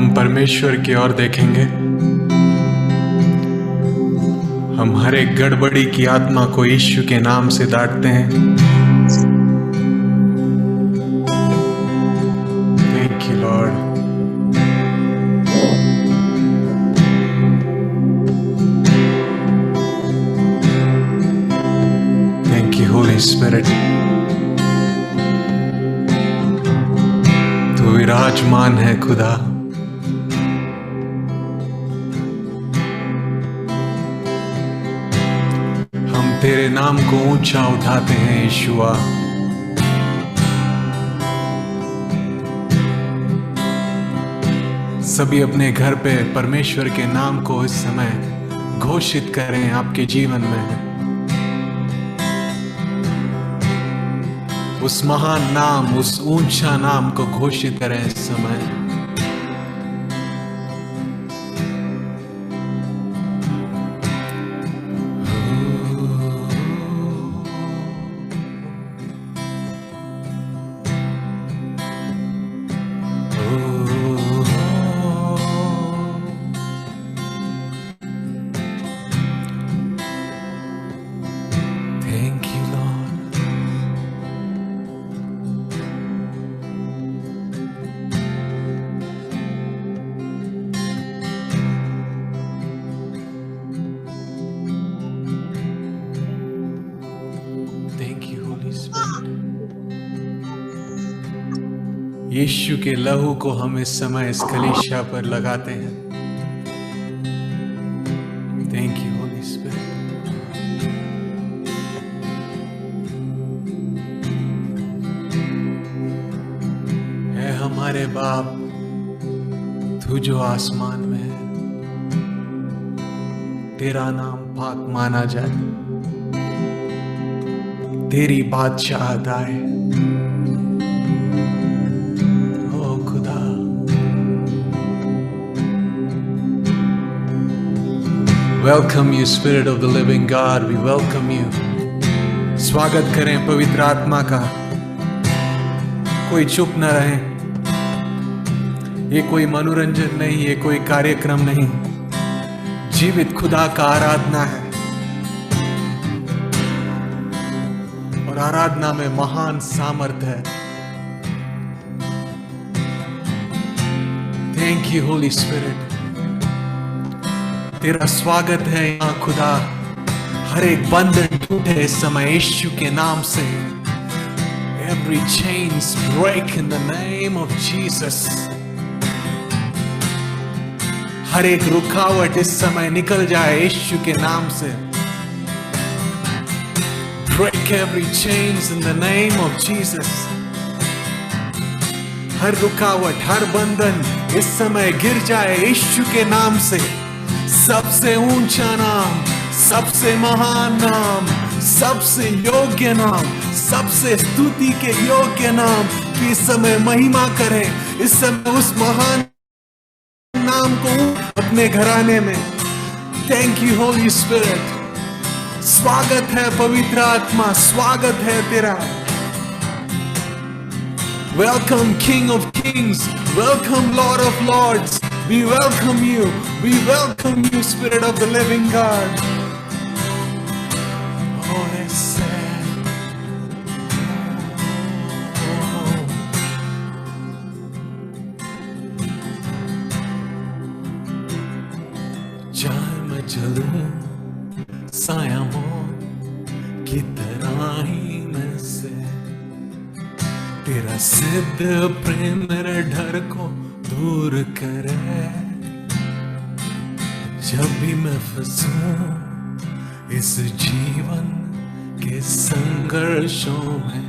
हम परमेश्वर की ओर देखेंगे। हम हर एक गड़बड़ी की आत्मा को यीशु के नाम से डांटते हैं। Thank you Lord. Thank you holy spirit. तू विराजमान है खुदा। तेरे नाम को ऊंचा उठाते हैं यीशुआ। सभी अपने घर पे परमेश्वर के नाम को इस समय घोषित करें आपके जीवन में। उस महान नाम, उस ऊंचा नाम को घोषित करें इस समय। यीशु के लहू को हम इस समय इस कलीसिया पर लगाते हैं। Thank you holy spirit. है हमारे बाप, तू जो आसमान में है, तेरा नाम पाक माना जाए, तेरी बादशाहत आए। Welcome you, Spirit of the Living God. We welcome you. स्वागत करें पवित्र आत्मा का। कोई चुप न रहे। ये कोई मनोरंजन नहीं, ये कोई कार्यक्रम नहीं, जीवित खुदा का आराधना है। और आराधना में महान सामर्थ है। Thank you, Holy Spirit. तेरा स्वागत है यहाँ खुदा। हर एक बंधन टूटे इस समय यीशु के नाम से। Every chains break in the name of Jesus. हर एक रुकावट इस समय निकल जाए यीशु के नाम से। Break every chains in the name of Jesus. हर रुकावट, हर बंधन इस समय गिर जाए यीशु के नाम से। सबसे ऊंचा नाम, सबसे महान नाम, सबसे योग्य नाम, सबसे स्तुति के योग्य नाम की इस समय महिमा करें। इस समय उस महान नाम को अपने घराने में। Thank you holy spirit. स्वागत है पवित्र आत्मा, स्वागत है तेरा। Welcome king of kings, welcome lord of lords. We welcome you. We welcome you, Spirit of the Living God. Oh, that's sad. Oh. चाहे मैं चलूं साया मौत की तरह ही मैं से, तेरा सिद्ध प्रेम मेरे डर को दूर करे। जब भी मैं फंसूं इस जीवन के संघर्षों में,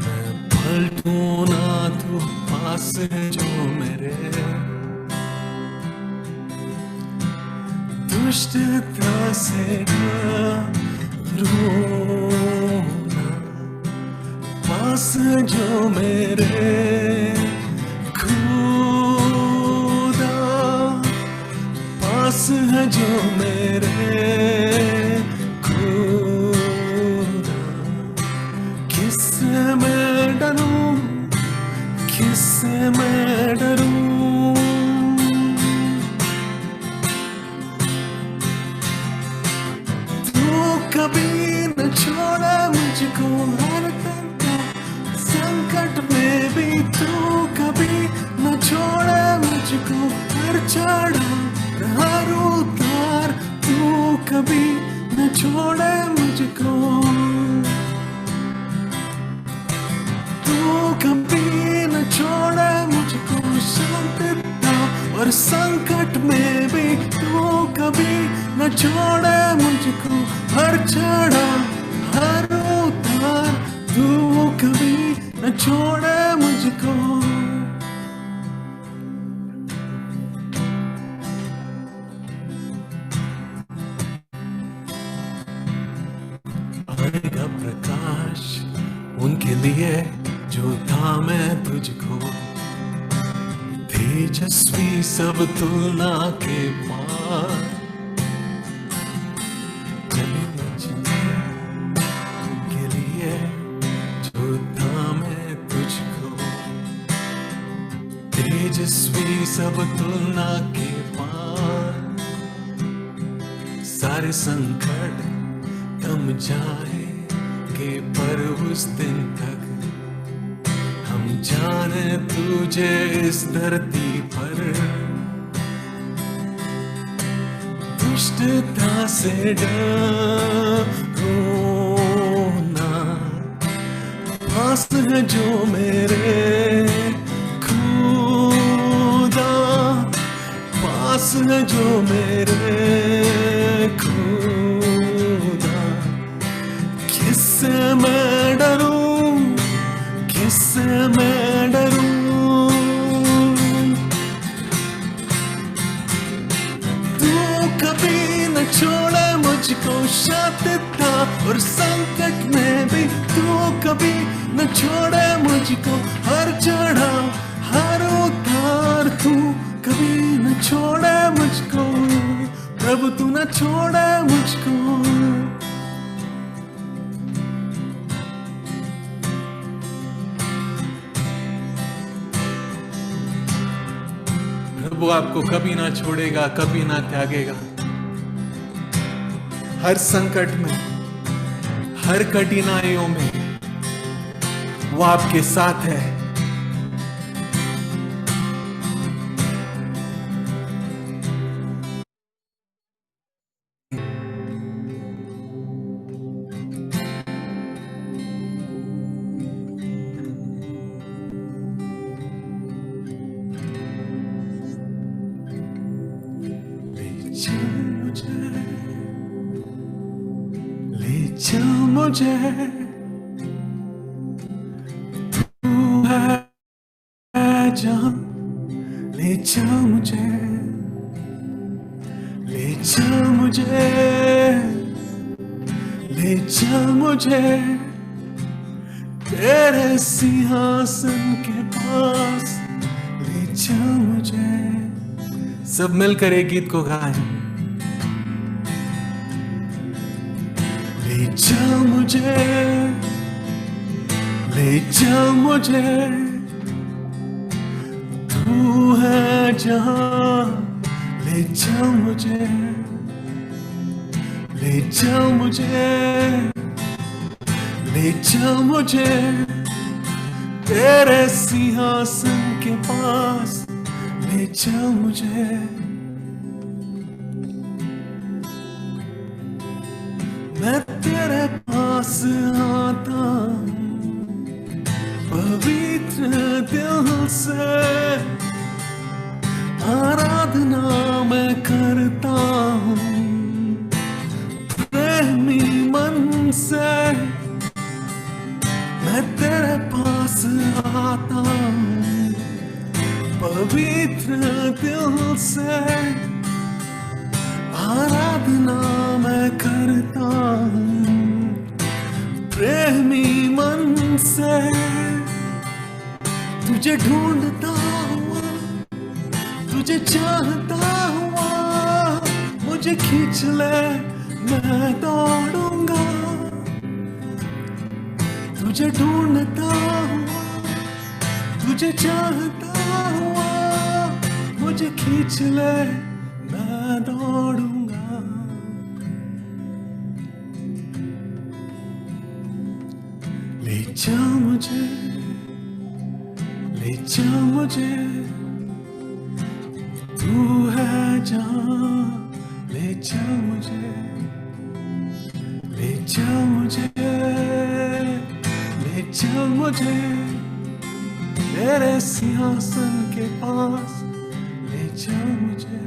मैं पलटूं ना तू पास है जो मेरे। दुष्टता से रोना पास जो मेरे। है जो मेरे खुदा, किससे मैं डरूं, किससे मैं डरूं। कभी न छोड़ा मुझको हर तंता संकट में भी तू कभी न छोड़ा मुझको हर चढ़ाव हर उतार तू कभी न छोड़ा मुझको तू कभी न छोड़ा मुझको शांतता और संकट में भी तू कभी न छोड़ा मुझको हर चढ़ाव हर उतार तू कभी न छोड़ा मुझको आएगा प्रकाश उनके लिए जो था मैं तुझको तेजस्वी सब तुलना के पार चले उनके लिए जो था मैं तुझको तेजस्वी सब तुलना के पार सारे संकट थम जाए के पर उस दिन तक हम जाने तुझे इस धरती पर दुष्टता से डरो ना पास है जो मेरे खुदा पास है जो मेरे खुदा किससे मैं डरूं किससे मैं डरूं तू कभी न छोड़ा मुझको शांतता और संकट में भी तू कभी न छोड़ा मुझको हर चढ़ाव हर उतार तू कभी न छोड़ा मुझको प्रभु तू न छोड़ा मुझको वो आपको कभी ना छोड़ेगा कभी ना त्यागेगा हर संकट में हर कठिनाइयों में वो आपके साथ है ले चल मुझे तू है जहां ले चल मुझे ले चल मुझे ले चल मुझे तेरे सिंहासन के पास ले चल मुझे सब मिलकर एक गीत को गाएं ले चल मुझे ले चल मुझे तू है जहां ले चल मुझे ले चल मुझे ले चल मुझे तेरे सिंहासन के पास ले चल मुझे मैं तेरे पास आता पवित्र दिल से आराधना मैं करता हूँ प्रेमी मन से मैं तेरे पास आता हूँ पवित्र दिल से आराधना मैं करता हूँ प्रेमी मन से तुझे ढूंढता हुआ तुझे चाहता हुआ मुझे खींच ले मैं दौड़ूंगा तुझे ढूंढता हुआ तुझे चाहता हुआ मुझे खींच ले मैं दौड़ूंगा जा मुझे, ले जा मुझे, तू है जहां, ले जा मुझे, ले जा मुझे, ले जा मुझे, तेरे सिंहासन के पास, ले जा मुझे।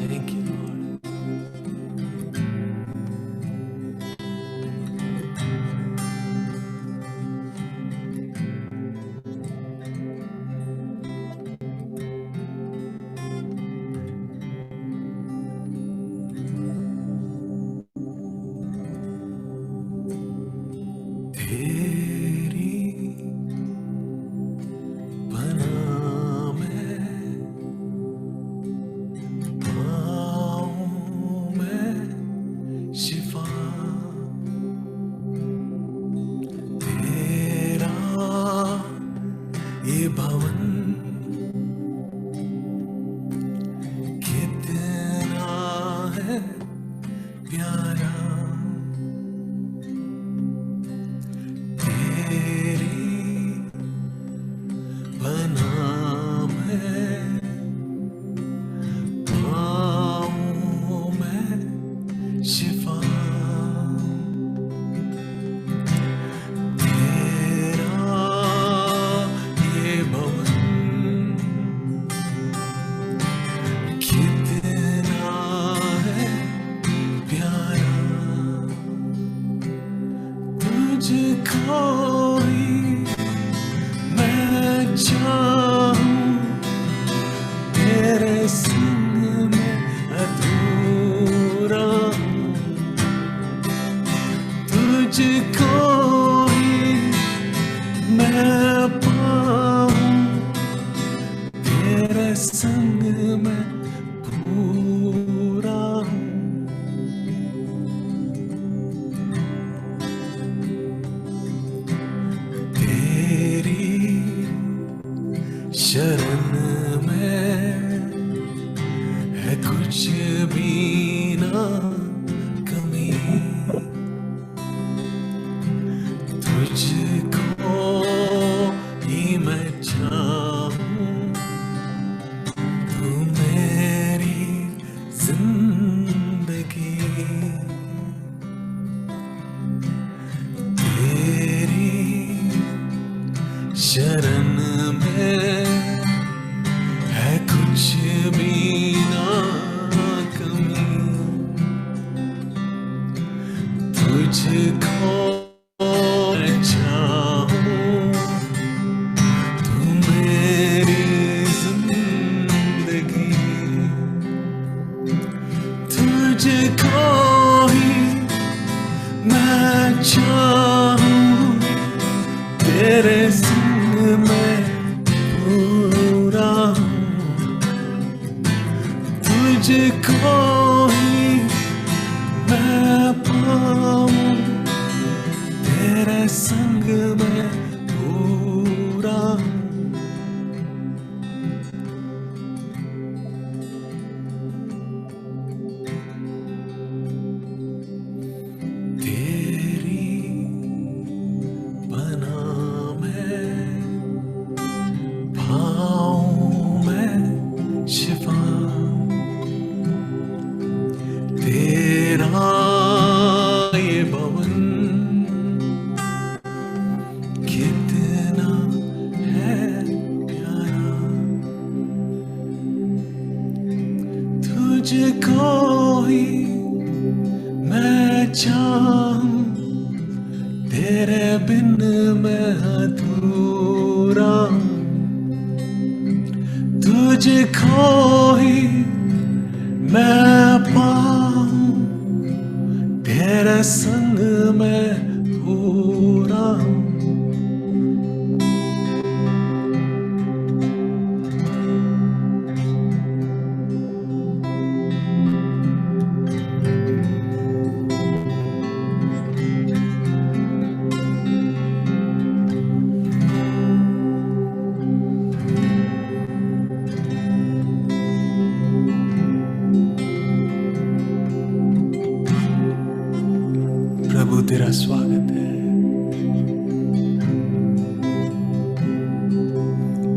Thank you, Lord. तेरी पनाह में पाऊं मैं शिफा, तेरा ये भवन कितना है प्यारा, तेरी पनाह में पाऊं मैं शिफा, तेरा ये भवन कितना है प्यारा, तुझको ही मैं चाहूं, तेरे संग में अधूरा हूं, तुझको ही मैं पाऊं, तेरे संग में पूरा हूं। तेरी शरण में है कुछ भी ना कमी, तुझको ही मैं चाहूं, तू मेरी जिंदगी, तेरी शरण में है कुछ भी ना कमी, तुझको मैं चाहूं, तू मेरी जिंदगी, तुझको ही मैं चाहूं, तेरे संग में पूरा हूं, तुझको ही मैं पाऊं, तेरे संग में पूरा हूं। तेरी पनाह में पाऊं मैं शिफा, तेरा ये भवन कितना है प्यारा, तुझको ही मैं चाहूं, तेरे बिन मैं अधूरा हूं, तुझको ही मैं पाऊं, तेरे संग में पूरा हूं।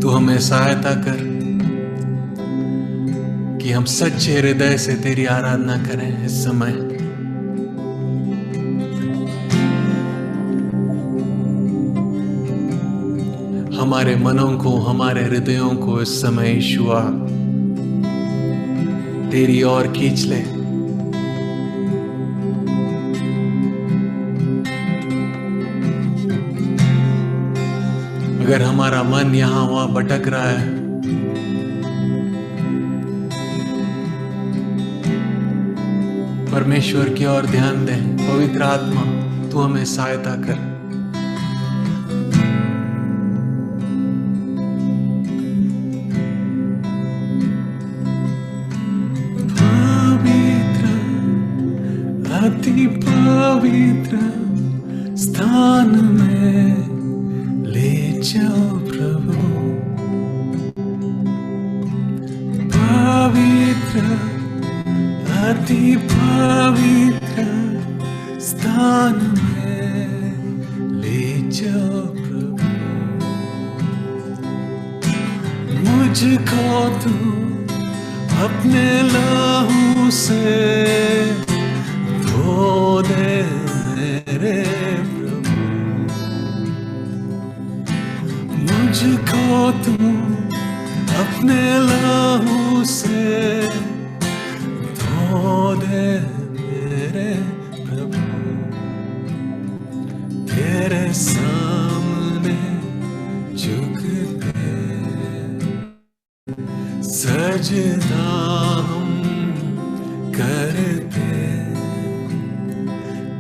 तू हमें सहायता कर कि हम सच्चे हृदय से तेरी आराधना करें इस समय। हमारे मनों को, हमारे हृदयों को इस समय यीशुआ तेरी ओर खींच ले। अगर हमारा मन यहां वहां भटक रहा है, परमेश्वर की ओर ध्यान दे। पवित्र आत्मा तू हमें सहायता कर। पवित्र, अति पवित्र स्थान में ले जाओ प्रभु। पवित्र, अति पवित्र स्थान में ले जाओ प्रभु। मुझको तू अपने लहू से धो दे मेरे प्रभु। मुझको तू अपने लहू से धो दे मेरे प्रभु। तेरे सामने झुकते सजदा हम करते।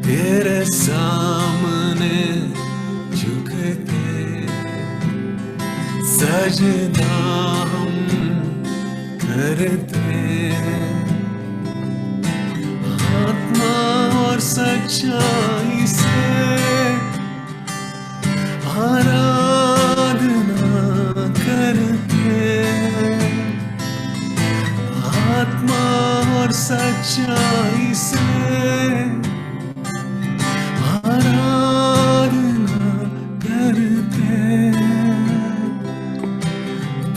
तेरे सामने झुकते सजदा हम करते। आत्मा और सच्चाई से आराधना करते। आत्मा और सच्चाई से आराधना करते।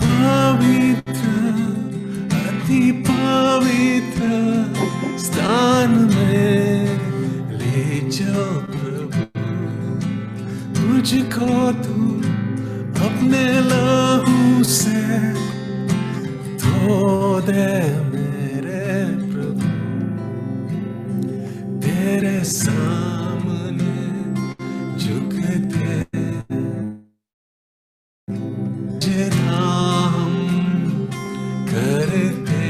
पवित्र, अति पवित्र स्थान में ले जाओ प्रभु। मुझको तू अपने लहू से धो दे मेरे प्रभु। तेरे सामने झुकते जितना हम करते।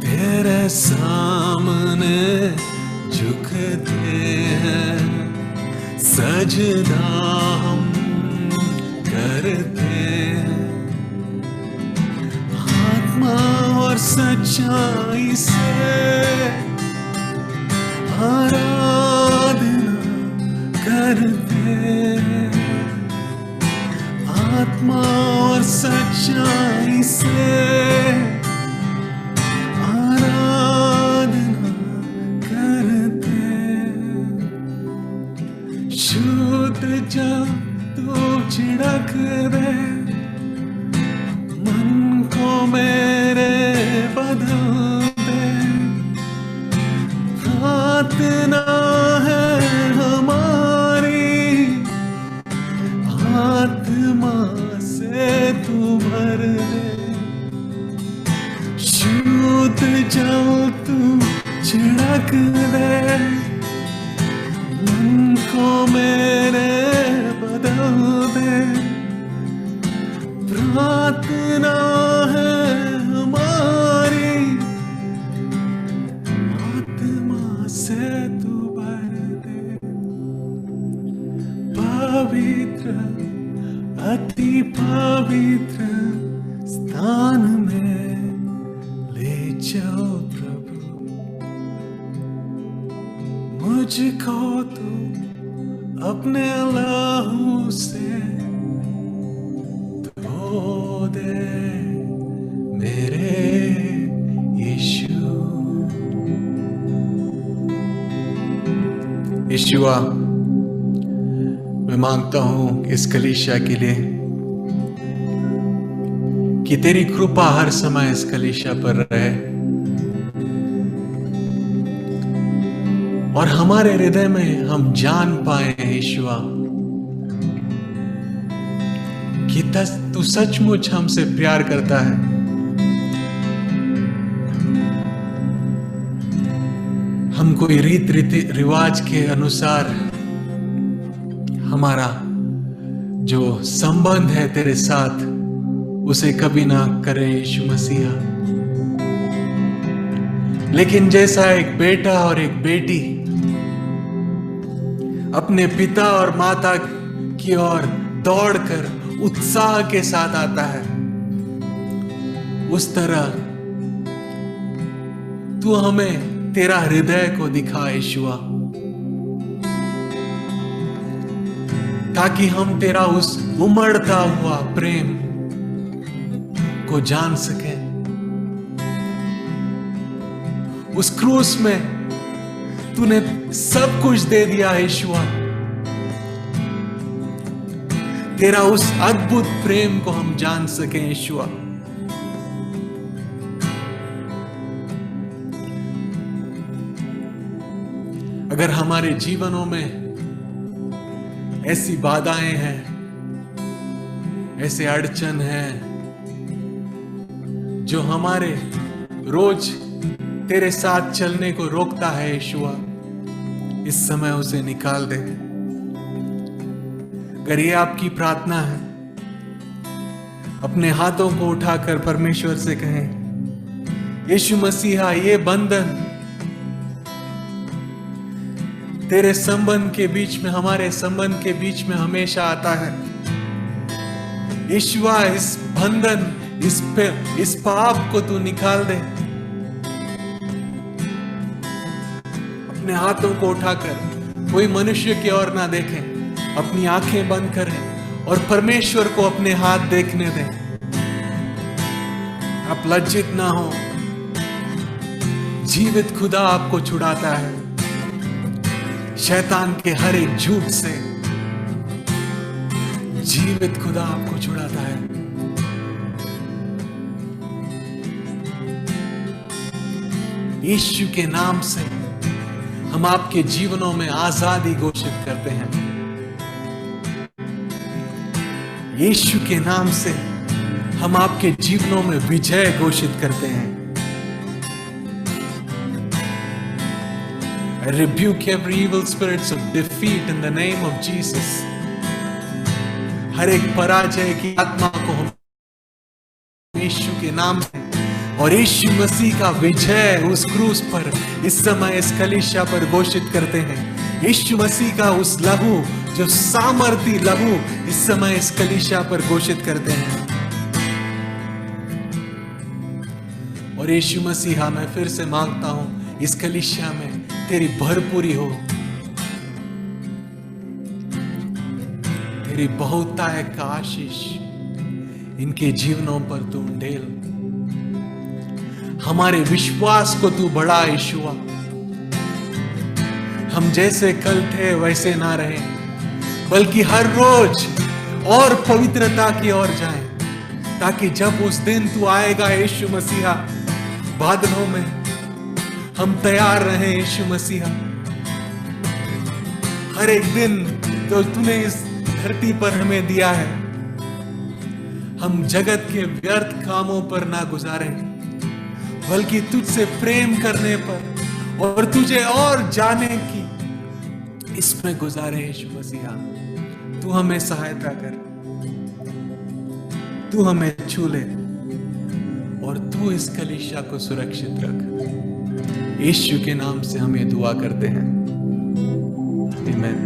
तेरे सामने झुकते हैं सजदा हम करते। आत्मा और सच्चाई से आराधना करते। आत्मा और सच्चाई से आराधना करते। शुद्ध जब तू छिड़क दे मन को मेरे बदल दे। प्रार्थना है हमारी, आत्मा से तू भर दे। शुद्ध जल तू छिड़क दे मन को मेरे बदल दे। प्रार्थना है हमारी, आत्मा से तू भर दे। पवित्र, अति पवित्र स्थान में ले जाओ प्रभु। मुझको तू अपने लहू से धो दे मेरे यीशु। यीशुआ, मैं मांगता हूं कि इस कलीसिया के लिए कि तेरी कृपा हर समय इस कलीसिया पर रहे और हमारे हृदय में हम जान पाए यीशुआ कि तू सचमुच हमसे प्यार करता है। हम कोई रीति रिवाज के अनुसार हमारा जो संबंध है तेरे साथ उसे कभी ना करें यीशु मसीहा, लेकिन जैसा एक बेटा और एक बेटी अपने पिता और माता की ओर दौड़कर उत्साह के साथ आता है, उस तरह तू हमें तेरा हृदय को दिखा यीशुआ, ताकि हम तेरा उस उमड़ता हुआ प्रेम को जान सके। उस क्रूस में तूने सब कुछ दे दिया यीशुआ, तेरा उस अद्भुत प्रेम को हम जान सके यीशुआ। अगर हमारे जीवनों में ऐसी बाधाएं हैं, ऐसे अड़चन हैं जो हमारे रोज तेरे साथ चलने को रोकता है यीशुआ, इस समय उसे निकाल दे। अगर ये आपकी प्रार्थना है, अपने हाथों को उठाकर परमेश्वर से कहें, यीशु मसीहा ये बंधन तेरे संबंध के बीच में, हमारे संबंध के बीच में हमेशा आता है। यीशुआ इस बंधन, इस पाप को तू निकाल दे। अपने हाथों को उठाकर कोई मनुष्य की ओर ना देखें, अपनी आंखें बंद करें और परमेश्वर को अपने हाथ देखने दें। आप लज्जित ना हो, जीवित खुदा आपको छुड़ाता है शैतान के हर एक झूठ से। जीवित खुदा आपको छुड़ाता है। यीशु के नाम से हम आपके जीवनों में आजादी घोषित करते हैं। यीशु के नाम से हम आपके जीवनों में विजय घोषित करते हैं। I rebuke every evil spirits of defeat in the name of Jesus. हर एक पराजय की आत्मा को हम यीशु के नाम से और यीशु मसीह का विजय उस क्रूस पर इस समय इस कलीसिया पर घोषित करते हैं। यीशु मसीह का उस लहू, जो सामर्थी लहू, इस समय इस कलीसिया पर घोषित करते हैं। और यीशु मसीहा, मैं फिर से मांगता हूं इस कलीसिया में तेरी भरपूरी हो, तेरी बहुतायत का आशीष इनके जीवनों पर तू ढेल। हमारे विश्वास को तू बढ़ा यीशुआ। हम जैसे कल थे वैसे ना रहे, बल्कि हर रोज और पवित्रता की ओर जाएं, ताकि जब उस दिन तू आएगा यीशु मसीहा बादलों में, हम तैयार रहे यीशु मसीहा। हर एक दिन तो तूने इस धरती पर हमें दिया है, हम जगत के व्यर्थ कामों पर ना गुजारें, बल्कि तुझसे प्रेम करने पर और तुझे और जाने की इसमें गुजारे यीशु मसीहा। तू हमें सहायता कर, तू हमें छू ले और तू इस कलीसिया को सुरक्षित रख। यीशु के नाम से हम ये दुआ करते हैं, आमीन।